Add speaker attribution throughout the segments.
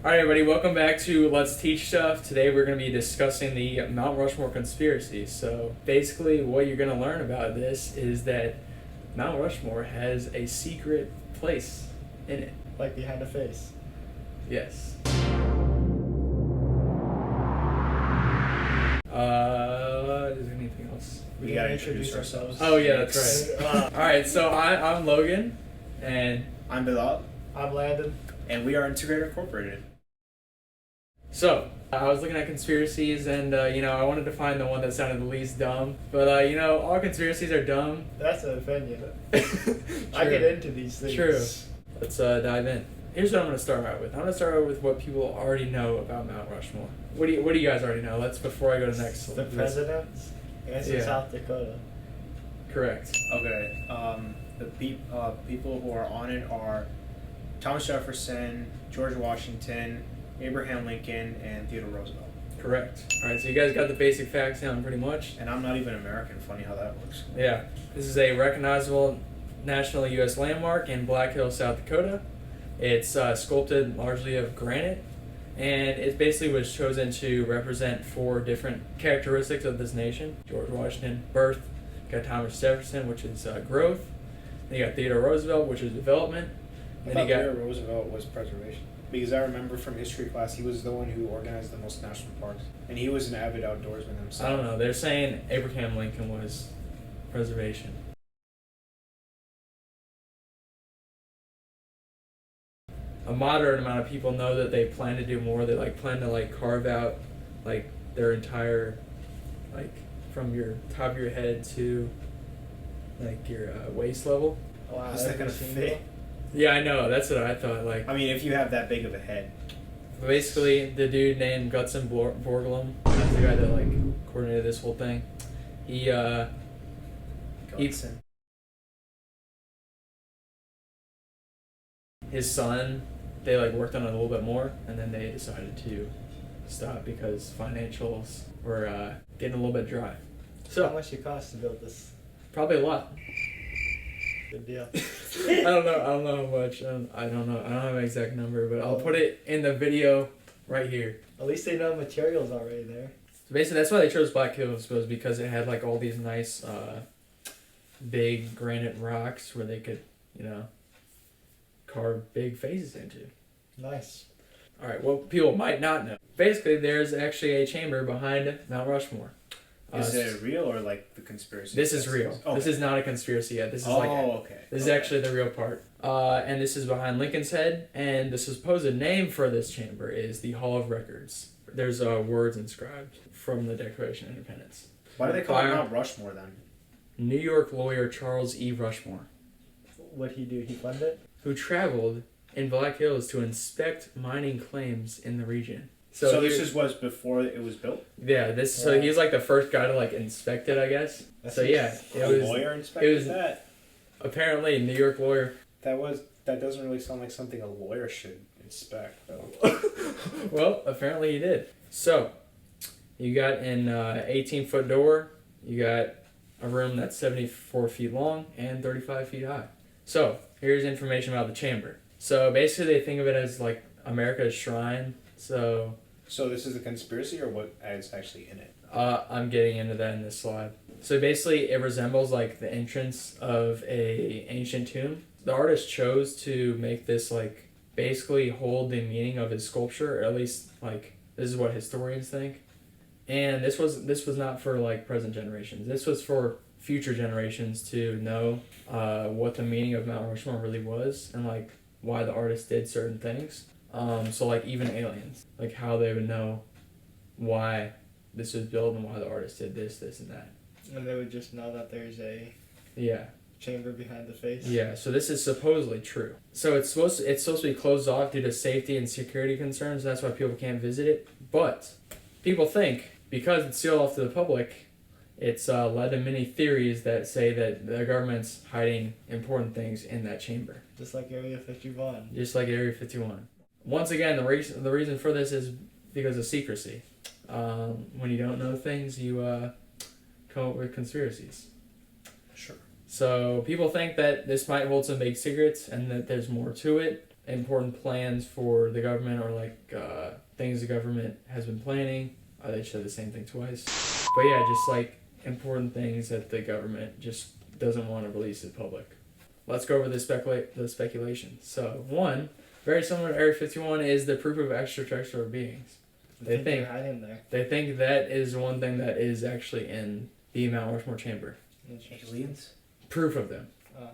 Speaker 1: Alright everybody, welcome back to Let's Teach Stuff. Today we're going to be discussing the Mount Rushmore conspiracy. So basically what you're going to learn about this is that Mount Rushmore has a secret place in it.
Speaker 2: Like behind a face.
Speaker 1: Yes. Is there anything else?
Speaker 2: We gotta introduce ourselves.
Speaker 1: Oh yeah, that's right. Alright, so I'm Logan, and
Speaker 3: I'm Bilal.
Speaker 2: I'm Landon.
Speaker 3: And we are Integrator Incorporated.
Speaker 1: So, I was looking at conspiracies and, I wanted to find the one that sounded the least dumb. But, all conspiracies are dumb.
Speaker 2: That's an opinion. I get into these things.
Speaker 1: True. Let's dive in. Here's what I'm going to start out with. I'm going to start out with what people already know about Mount Rushmore. What do you guys already know? Before I go to next.
Speaker 2: The presidents? It's in South Dakota.
Speaker 1: Correct.
Speaker 3: Okay. The people who are on it are Thomas Jefferson, George Washington, Abraham Lincoln, and Theodore Roosevelt.
Speaker 1: Correct. Alright, so you guys got the basic facts down pretty much.
Speaker 3: And I'm not even American. Funny how that works.
Speaker 1: Yeah. This is a recognizable national U.S. landmark in Black Hills, South Dakota. It's sculpted largely of granite, and it basically was chosen to represent 4 different characteristics of this nation. George Washington, birth. You got Thomas Jefferson, which is growth. Then you got Theodore Roosevelt, which is development.
Speaker 3: I thought Theodore Roosevelt was preservation. Because I remember from history class, he was the one who organized the most national parks. And he was an avid outdoorsman himself.
Speaker 1: I don't know. They're saying Abraham Lincoln was preservation. A moderate amount of people know that they plan to do more. They plan to carve out their entire from your top of your head to your waist level.
Speaker 2: Wow,
Speaker 3: how's that gonna fit?
Speaker 1: Yeah, I know. That's what I thought.
Speaker 3: I mean, if you have that big of a head.
Speaker 1: Basically, the dude named Gutzon Borglum, that's the guy that coordinated this whole thing. His son, they worked on it a little bit more, and then they decided to stop because financials were getting a little bit dry. So
Speaker 2: how much it cost to build this?
Speaker 1: Probably a lot.
Speaker 2: Good deal.
Speaker 1: I don't know how much. I don't know. I don't have an exact number, but I'll put it in the video right here.
Speaker 2: At least they know materials already there.
Speaker 1: So basically, that's why they chose Black Hills, was because it had all these nice, big granite rocks where they could, carve big faces into.
Speaker 2: Nice.
Speaker 1: All right. What people might not know. Basically, there's actually a chamber behind Mount Rushmore.
Speaker 3: Is it real or the conspiracy?
Speaker 1: This is real. Okay. This is not a conspiracy yet. This is
Speaker 3: okay.
Speaker 1: This is actually the real part. And this is behind Lincoln's head. And the supposed name for this chamber is the Hall of Records. There's words inscribed from the Declaration of Independence.
Speaker 3: Why do they call it Mount Rushmore then?
Speaker 1: New York lawyer Charles E. Rushmore.
Speaker 2: What'd he do? He funded it?
Speaker 1: Who traveled in Black Hills to inspect mining claims in the region.
Speaker 3: So this was before it was built?
Speaker 1: Yeah, so he's the first guy to inspect it, I guess.
Speaker 3: That's
Speaker 1: a
Speaker 3: lawyer inspected that?
Speaker 1: Apparently, New York lawyer.
Speaker 3: That doesn't really sound like something a lawyer should inspect, though.
Speaker 1: Well, apparently he did. So, you got an 18-foot door. You got a room that's 74 feet long and 35 feet high. So, here's information about the chamber. So, basically, they think of it as America's shrine. So
Speaker 3: this is a conspiracy, or what is actually in it?
Speaker 1: I'm getting into that in this slide. So basically, it resembles the entrance of a ancient tomb. The artist chose to make this basically hold the meaning of his sculpture, or at least this is what historians think. And this was not for present generations. This was for future generations to know what the meaning of Mount Rushmore really was, and why the artist did certain things. So even aliens, how they would know why this was built and why the artist did this, and that.
Speaker 2: And they would just know that there's a chamber behind the face.
Speaker 1: Yeah. So this is supposedly true. So it's supposed to be closed off due to safety and security concerns. That's why people can't visit it. But people think because it's sealed off to the public, it's led to many theories that say that the government's hiding important things in that chamber.
Speaker 2: Just like Area 51.
Speaker 1: Just like Area 51. Once again, the reason for this is because of secrecy. When you don't know things, you come up with conspiracies.
Speaker 3: Sure.
Speaker 1: So people think that this might hold some big secrets and that there's more to it. important plans for the government, or like things the government has been planning. They said the same thing twice. But yeah, just like important things that the government just doesn't want to release to the public. Let's go over the speculation. So one, very similar to Area 51, is the proof of extraterrestrial beings. They think
Speaker 2: they're hiding there.
Speaker 1: They think that is one thing that is actually in the Mount Rushmore chamber.
Speaker 3: Aliens?
Speaker 1: Proof of them.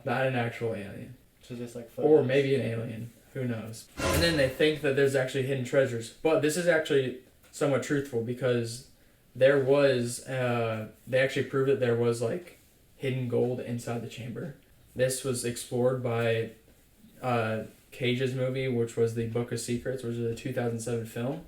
Speaker 1: Not an actual alien.
Speaker 2: So just like
Speaker 1: photos. Or maybe an alien. Who knows? And then they think that there's actually hidden treasures. But this is actually somewhat truthful, because there was, they actually proved that there was like hidden gold inside the chamber. This was explored by Cage's movie, which was The Book of Secrets, which was a 2007 film.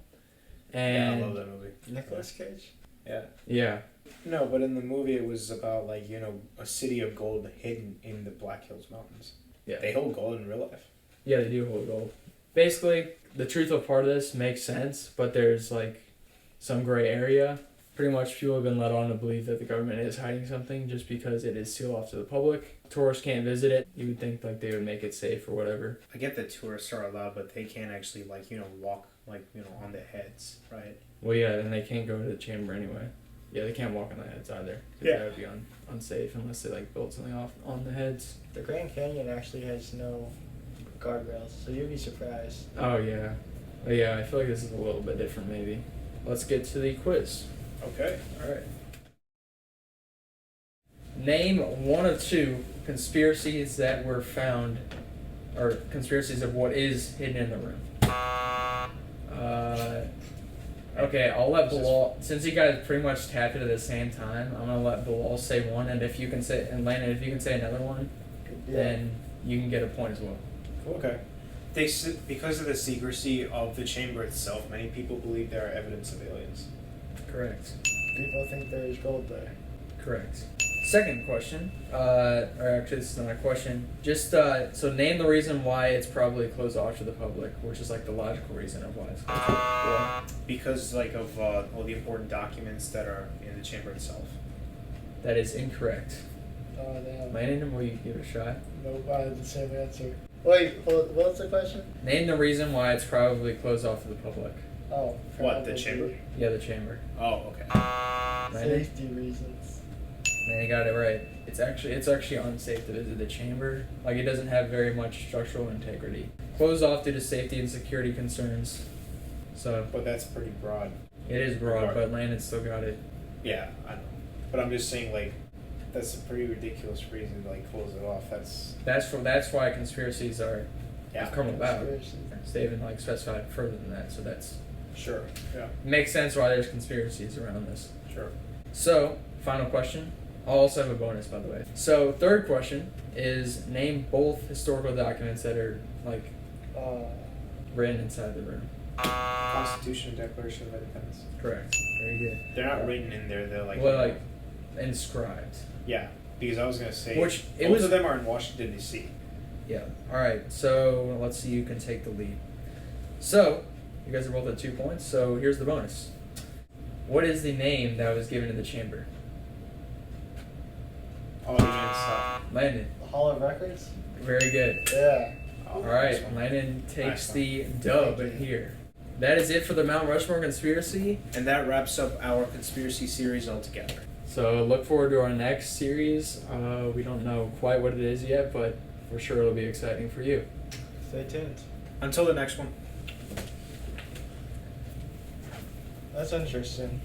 Speaker 1: And
Speaker 3: yeah, I love that movie.
Speaker 2: Nicolas Cage?
Speaker 3: Yeah.
Speaker 1: Yeah.
Speaker 3: No, but in the movie it was about like, you know, a city of gold hidden in the Black Hills Mountains.
Speaker 1: Yeah.
Speaker 3: They hold gold in real life.
Speaker 1: Yeah, they do hold gold. Basically, the truthful part of this makes sense, but there's like some gray area. Pretty much people have been led on to believe that the government is hiding something just because it is sealed off to the public. Tourists can't visit it. You would think like they would make it safe or whatever.
Speaker 3: I get that tourists are allowed, but they can't actually like, you know, walk like, you know, on their heads, right?
Speaker 1: Well, yeah, and they can't go to the chamber anyway. Yeah, they can't walk on the heads either.
Speaker 3: Yeah.
Speaker 1: That would be unsafe unless they like built something off on the heads.
Speaker 2: The Grand Canyon actually has no guardrails, so you'd be surprised.
Speaker 1: Oh yeah. Yeah, I feel like this is a little bit different maybe. Let's get to the quiz.
Speaker 3: Okay.
Speaker 1: Alright. Name one of two conspiracies that were found, or conspiracies of what is hidden in the room. Okay, I'll let Bilal, since you guys pretty much tapped it at the same time, I'm gonna let Bilal say one, and if you can say, and Landon, if you can say another one, then you can get a point as well.
Speaker 3: Okay. Because of the secrecy of the chamber itself, many people believe there are evidence of aliens.
Speaker 1: Correct.
Speaker 2: People think there's gold there.
Speaker 1: Correct. Second question, or actually this is not a question, just so name the reason why it's probably closed off to the public, which is like the logical reason of why it's closed off.
Speaker 3: Because like of all the important documents that are in the chamber itself.
Speaker 1: That is incorrect.
Speaker 2: Oh, damn.
Speaker 1: Landon, will you give it a shot?
Speaker 2: Nope, I had the same answer. Wait, what was the question?
Speaker 1: Name the reason why it's probably closed off to the public.
Speaker 2: Oh.
Speaker 3: What, the chamber?
Speaker 1: Yeah, the chamber.
Speaker 3: Oh, okay.
Speaker 1: Landon?
Speaker 2: Safety reasons.
Speaker 1: Man, you got it right. It's actually unsafe to visit the chamber. Like, it doesn't have very much structural integrity. Closed off due to safety and security concerns. So.
Speaker 3: But that's pretty broad.
Speaker 1: It is broad, but Landon still got it.
Speaker 3: Yeah, I know. But I'm just saying, like, that's a pretty ridiculous reason to like close it off. That's
Speaker 1: why conspiracies have come about.
Speaker 2: Conspiracies.
Speaker 1: They even like specified further than that, so that's
Speaker 3: sure. Yeah.
Speaker 1: Makes sense why there's conspiracies around this.
Speaker 3: Sure.
Speaker 1: So, final question. I'll also have a bonus, by the way. So, third question is name both historical documents that are like written inside the room.
Speaker 3: Constitution and Declaration of Independence.
Speaker 1: Correct. Very good.
Speaker 3: They're not written in there. They're like.
Speaker 1: Well, like inscribed.
Speaker 3: Yeah, because I was gonna say.
Speaker 1: Which
Speaker 3: most of them are in Washington D.C.
Speaker 1: Yeah. All right. So let's see who can take the lead. So you guys are both at 2 points. So here's the bonus. What is the name that was given to the chamber?
Speaker 3: Oh, yeah,
Speaker 1: Landon.
Speaker 2: The Hall of Records?
Speaker 1: Very good.
Speaker 2: Yeah.
Speaker 1: All right. Landon takes the dub here. That is it for the Mount Rushmore conspiracy.
Speaker 3: And that wraps up our conspiracy series altogether.
Speaker 1: So look forward to our next series. We don't know quite what it is yet, but for sure it'll be exciting for you.
Speaker 2: Stay tuned.
Speaker 3: Until the next one.
Speaker 2: That's interesting.